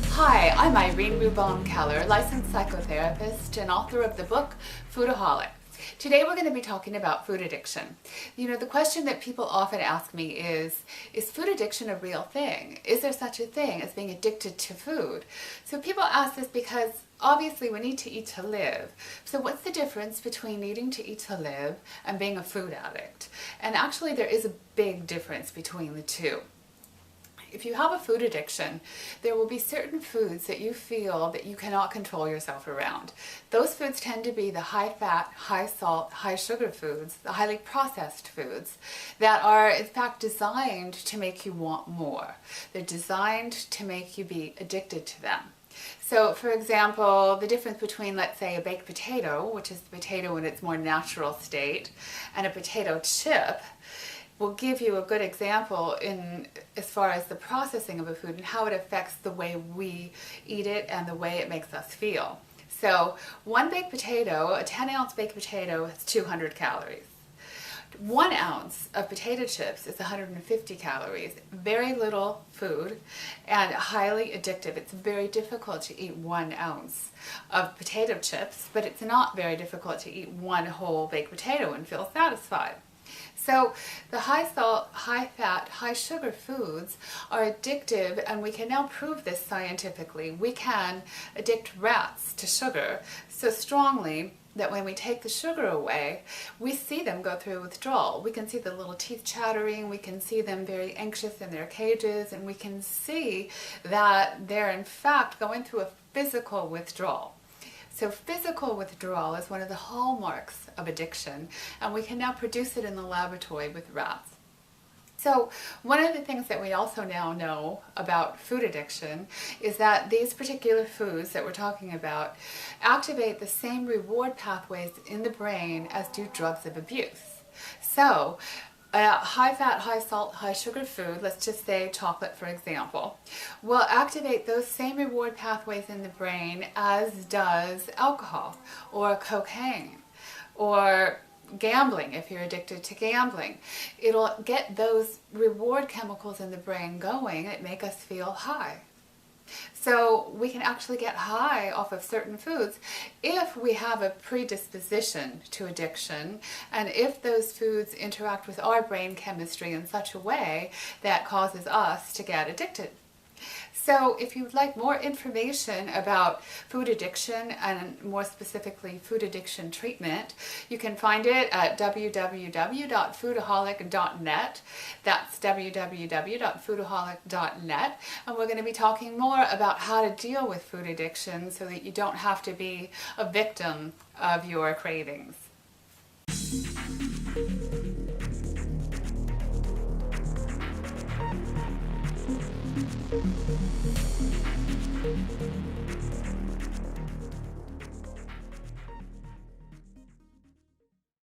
Hi, I'm Irene Rubon-Keller, licensed psychotherapist and author of the book Foodaholic. Today we're going to be talking about food addiction. The question that people often ask me is food addiction a real thing? Is there such a thing as being addicted to food? So people ask this because obviously we need to eat to live. So what's the difference between needing to eat to live and being a food addict? And actually there is a big difference between the two. If you have a food addiction, there will be certain foods that you feel that you cannot control yourself around. Those foods tend to be the high-fat, high-salt, high-sugar foods, the highly processed foods that are in fact designed to make you want more. They're designed to make you be addicted to them. So, for example, the difference between, let's say, a baked potato, which is the potato in its more natural state, and a potato chip, will give you a good example as far as the processing of a food and how it affects the way we eat it and the way it makes us feel. So one baked potato, a 10-ounce baked potato, has 200 calories. 1 ounce of potato chips is 150 calories. Very little food and highly addictive. It's very difficult to eat 1 ounce of potato chips, but it's not very difficult to eat one whole baked potato and feel satisfied. So the high salt, high fat, high sugar foods are addictive, and we can now prove this scientifically. We can addict rats to sugar so strongly that when we take the sugar away, we see them go through withdrawal. We can see the little teeth chattering, we can see them very anxious in their cages, and we can see that they're in fact going through a physical withdrawal. So physical withdrawal is one of the hallmarks of addiction, and we can now produce it in the laboratory with rats. So one of the things that we also now know about food addiction is that these particular foods that we're talking about activate the same reward pathways in the brain as do drugs of abuse. So a high-fat, high-salt, high-sugar food, let's just say chocolate for example, will activate those same reward pathways in the brain as does alcohol or cocaine or gambling if you're addicted to gambling. It'll get those reward chemicals in the brain going that make us feel high. So we can actually get high off of certain foods if we have a predisposition to addiction and if those foods interact with our brain chemistry in such a way that causes us to get addicted. So if you'd like more information about food addiction and more specifically food addiction treatment, you can find it at www.foodaholic.net. That's www.foodaholic.net, and we're going to be talking more about how to deal with food addiction so that you don't have to be a victim of your cravings.